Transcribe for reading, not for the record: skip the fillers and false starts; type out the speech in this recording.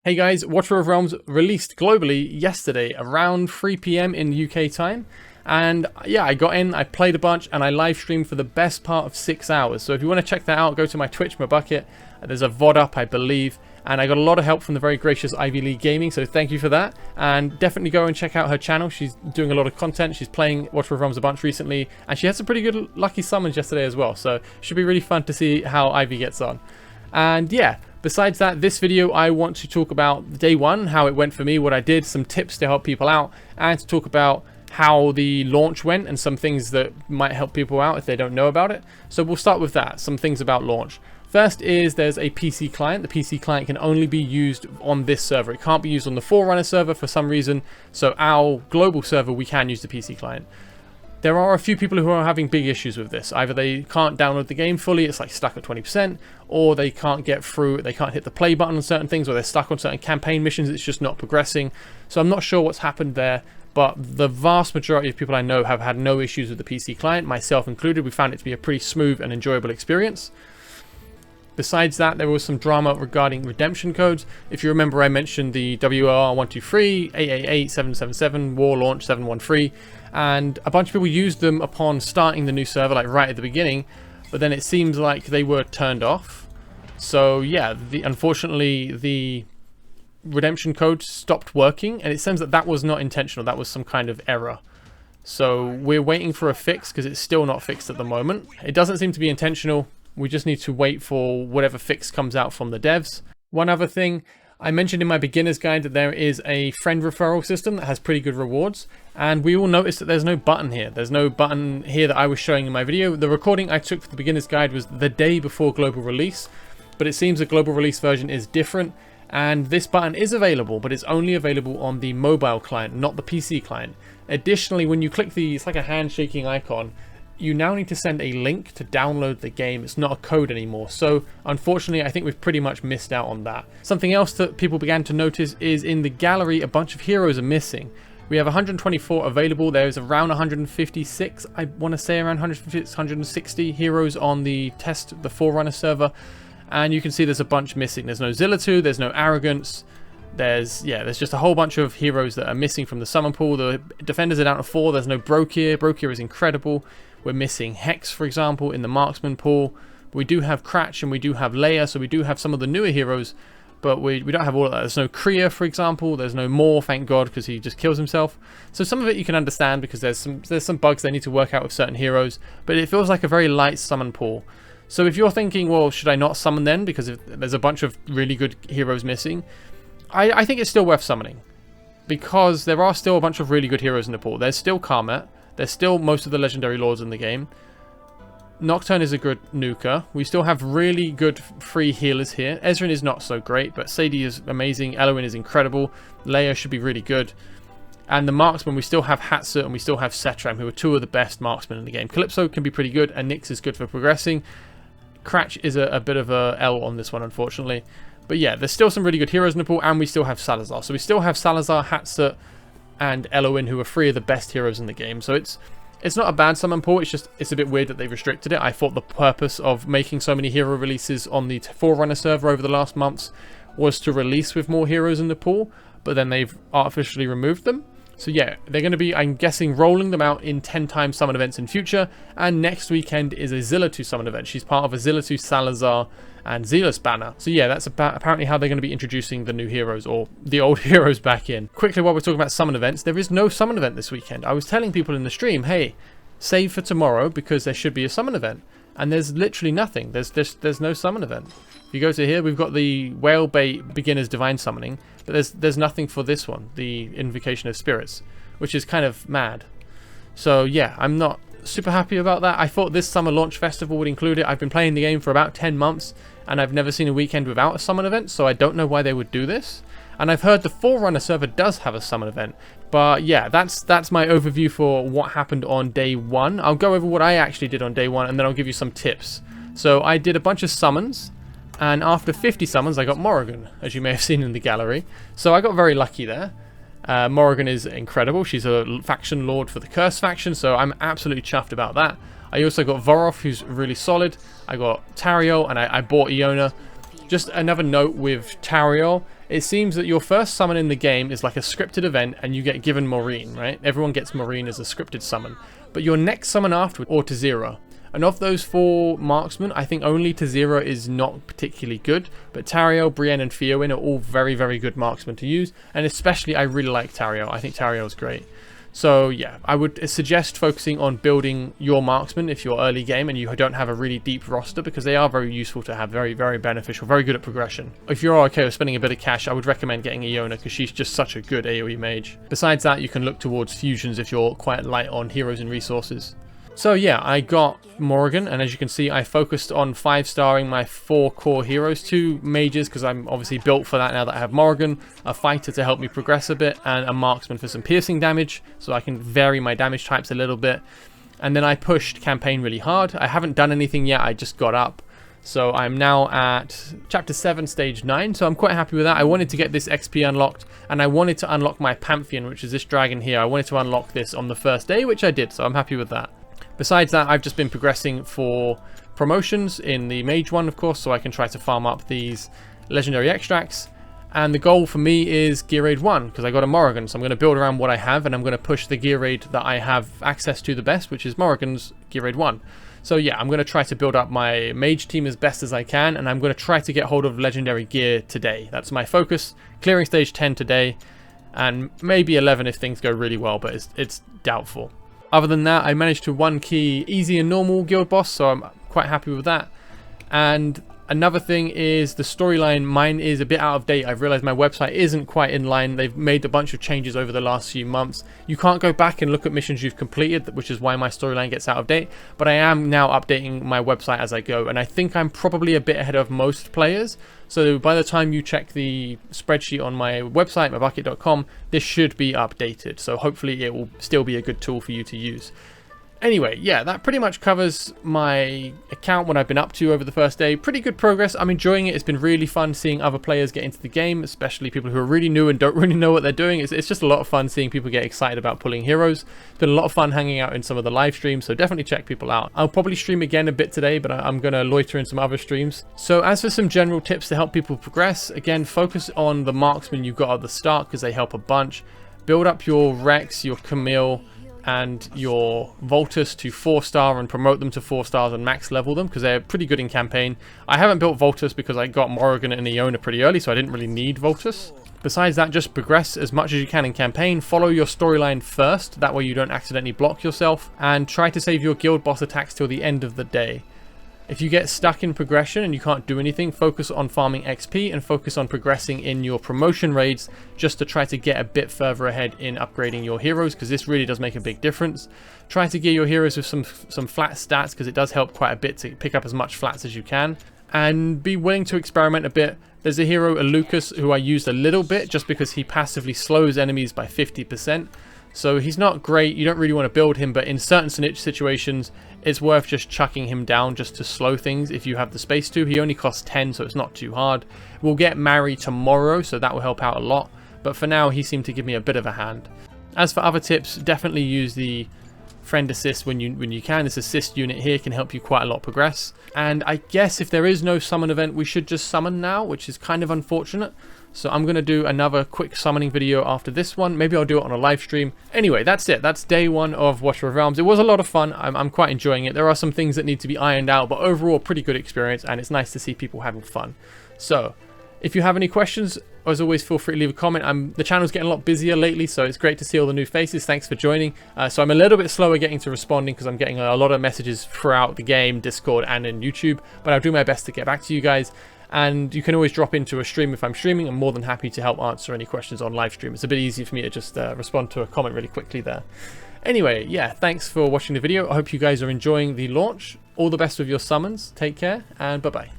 Hey guys, Watcher of Realms released globally yesterday around 3 PM in UK time. And yeah, I got in, I played a bunch, and I live streamed for the best part of 6 hours. So if you want to check that out, go to my Twitch, my bucket. There's a VOD up, I believe. And I got a lot of help from the very gracious Ivy League Gaming, so thank you for that. And definitely go and check out her channel. She's doing a lot of content. She's playing Watcher of Realms a bunch recently. And she had some pretty good lucky summons yesterday as well. So it should be really fun to see how Ivy gets on. And yeah, besides that, this video I want to talk about day one, how it went for me, what I did, some tips to help people out, and to talk about how the launch went and some things that might help people out if they don't know about it. So we'll start with that, some things about launch. First is there's a PC client. The PC client can only be used on this server. It can't be used on the Forerunner server for some reason. So our global server, we can use the PC client. There are a few people who are having big issues with this. Either they can't download the game fully, it's like stuck at 20%, or they can't get through, they can't hit the play button on certain things, or they're stuck on certain campaign missions, it's just not progressing. So I'm not sure what's happened there, but the vast majority of people I know have had no issues with the PC client, myself included. We found it to be a pretty smooth and enjoyable experience. Besides that, there was some drama regarding redemption codes. If you remember, I mentioned the WR123, 888, 777, War Launch 713, and a bunch of people used them upon starting the new server, like right at the beginning, but then it seems like they were turned off. So yeah, unfortunately, the redemption code stopped working, and it seems that that was not intentional. That was some kind of error. So we're waiting for a fix because it's still not fixed at the moment. It doesn't seem to be intentional. We just need to wait for whatever fix comes out from the devs. One other thing, I mentioned in my beginner's guide that there is a friend referral system that has pretty good rewards, and we all noticed that there's no button here. There's no button here that I was showing in my video. The recording I took for the beginner's guide was the day before global release, but it seems the global release version is different, and this button is available, but it's only available on the mobile client, not the PC client. Additionally, when you click it's like a handshaking icon, you now need to send a link to download the game. It's not a code anymore. So unfortunately, I think we've pretty much missed out on that. Something else that people began to notice is in the gallery, a bunch of heroes are missing. We have 124 available. There's around 156, I want to say around 160 heroes on the Forerunner server. And you can see there's a bunch missing. There's no Zillatu, there's no Arrogance. There's just a whole bunch of heroes that are missing from the summon pool. The defenders are down to 4. There's no Brokir. Brokir is incredible. We're missing Hex, for example, in the marksman pool. We do have Cratch and we do have Leia, so we do have some of the newer heroes, but we don't have all of that. There's no Kriya, for example. There's no Maw, thank God, because he just kills himself. So some of it you can understand because there's some bugs they need to work out with certain heroes, but it feels like a very light summon pool. So if you're thinking, well, should I not summon then because if there's a bunch of really good heroes missing, I think it's still worth summoning because there are still a bunch of really good heroes in the pool. There's still Karmet. There's still most of the legendary lords in the game. Nocturne is a good nuker. We still have really good free healers here. Ezreal is not so great, but Sadie is amazing. Eloin is incredible. Leia should be really good. And the marksman, we still have Hatsa and we still have Setram, who are two of the best marksmen in the game. Calypso can be pretty good, and Nyx is good for progressing. Cratch is a bit of a L on this one, unfortunately. But yeah, there's still some really good heroes in the pool, and we still have Salazar. So we still have Salazar, Hatsa, and Eloin, who are 3 of the best heroes in the game. So it's not a bad summon pool, it's a bit weird that they restricted it. I thought the purpose of making so many hero releases on the Forerunner server over the last months was to release with more heroes in the pool, but then they've artificially removed them. So yeah, they're going to be, I'm guessing, rolling them out in 10 times summon events in future, and next weekend is a Zillatu summon event. She's part of a Zillatu, Salazar, and Zealous banner. So yeah, that's apparently how they're going to be introducing the new heroes, or the old heroes, back in. Quickly, while we're talking about summon events, there is no summon event this weekend. I was telling people in the stream, hey, save for tomorrow because there should be a summon event. And there's literally nothing. There's no summon event. If you go to here, we've got the Whalebait Beginner's Divine Summoning, but there's nothing for this one, the Invocation of Spirits, which is kind of mad. So yeah, I'm not super happy about that. I thought this summer launch festival would include it. I've been playing the game for about 10 months, and I've never seen a weekend without a summon event, so I don't know why they would do this. And I've heard the Forerunner server does have a summon event. But yeah, that's my overview for what happened on day 1. I'll go over what I actually did on day 1, and then I'll give you some tips. So I did a bunch of summons, and after 50 summons I got Morrigan, as you may have seen in the gallery. So I got very lucky there. Morrigan is incredible. She's a faction lord for the Curse faction, so I'm absolutely chuffed about that. I also got Vorov, who's really solid. I got Tariel, and I bought Iona. Just another note with Tariel it seems that your first summon in the game is like a scripted event and you get given Maureen, right? Everyone gets Maureen as a scripted summon. But your next summon afterward, or Tazira. And of those 4 marksmen, I think only Tazira is not particularly good, but Tariel, Brienne, and Fiorin are all very, very good marksmen to use, and especially I really like Tariel. I think Tariel is great. So yeah, I would suggest focusing on building your marksmen if you're early game and you don't have a really deep roster, because they are very useful to have, very, very beneficial, very good at progression. If you're okay with spending a bit of cash, I would recommend getting Iona because she's just such a good AoE mage. Besides that, you can look towards fusions if you're quite light on heroes and resources. So yeah, I got Morrigan, and as you can see, I focused on 5-starring my 4 core heroes, 2 mages because I'm obviously built for that now that I have Morrigan, a fighter to help me progress a bit, and a marksman for some piercing damage, so I can vary my damage types a little bit. And then I pushed campaign really hard. I haven't done anything yet, I just got up. So I'm now at chapter 7, stage 9, so I'm quite happy with that. I wanted to get this XP unlocked, and I wanted to unlock my Pantheon, which is this dragon here. I wanted to unlock this on the first day, which I did, so I'm happy with that. Besides that, I've just been progressing for promotions in the mage one, of course, so I can try to farm up these legendary extracts. And the goal for me is gear raid 1, because I got a Morrigan, so I'm going to build around what I have, and I'm going to push the gear raid that I have access to the best, which is Morrigan's gear raid 1. So yeah, I'm going to try to build up my mage team as best as I can, and I'm going to try to get hold of legendary gear today. That's my focus, clearing stage 10 today, and maybe 11 if things go really well, but it's doubtful. Other than that, I managed to 1-key easy and normal guild boss, so I'm quite happy with that. And another thing is the storyline. Mine is a bit out of date. I've realized my website isn't quite in line. They've made a bunch of changes over the last few months. You can't go back and look at missions you've completed, which is why my storyline gets out of date. But I am now updating my website as I go, and I think I'm probably a bit ahead of most players. So by the time you check the spreadsheet on my website, mybucket.com, this should be updated. So hopefully it will still be a good tool for you to use. Anyway, yeah, that pretty much covers my account, what I've been up to over the first day. Pretty good progress. I'm enjoying it. It's been really fun seeing other players get into the game, especially people who are really new and don't really know what they're doing. It's just a lot of fun seeing people get excited about pulling heroes. It's been a lot of fun hanging out in some of the live streams, so definitely check people out. I'll probably stream again a bit today, but I'm going to loiter in some other streams. So as for some general tips to help people progress, again, focus on the marksmen you got at the start because they help a bunch. Build up your Rex, your Camille, and your Voltus to 4-star and promote them to 4 stars and max level them because they're pretty good in campaign. I haven't built Voltus because I got Morrigan and Iona pretty early, so I didn't really need Voltus. Besides that, just progress as much as you can in campaign. Follow your storyline first, that way you don't accidentally block yourself, and try to save your guild boss attacks till the end of the day. If you get stuck in progression and you can't do anything, focus on farming XP and focus on progressing in your promotion raids just to try to get a bit further ahead in upgrading your heroes, because this really does make a big difference. Try to gear your heroes with some flat stats because it does help quite a bit to pick up as much flats as you can. And be willing to experiment a bit. There's a hero, a Lucas, who I used a little bit just because he passively slows enemies by 50%. So he's not great, you don't really want to build him, but in certain situations it's worth just chucking him down just to slow things if you have the space to. He only costs 10, so it's not too hard. We'll get Mary tomorrow, so that will help out a lot, but for now he seemed to give me a bit of a hand. As for other tips, definitely use the friend assist when you can. This assist unit here can help you quite a lot progress. And I guess if there is no summon event, we should just summon now, which is kind of unfortunate. So I'm going to do another quick summoning video after this one. Maybe I'll do it on a live stream. Anyway, that's it. That's day 1 of Watcher of Realms. It was a lot of fun. I'm quite enjoying it. There are some things that need to be ironed out, but overall, pretty good experience, and it's nice to see people having fun. So, if you have any questions, as always, feel free to leave a comment. The channel's getting a lot busier lately, so it's great to see all the new faces. Thanks for joining. So I'm a little bit slower getting to responding because I'm getting a lot of messages throughout the game, Discord, and in YouTube, but I'll do my best to get back to you guys. And you can always drop into a stream if I'm streaming. I'm more than happy to help answer any questions on live stream. It's a bit easier for me to just respond to a comment really quickly there. Anyway, yeah, thanks for watching the video. I hope you guys are enjoying the launch. All the best with your summons. Take care, and bye-bye.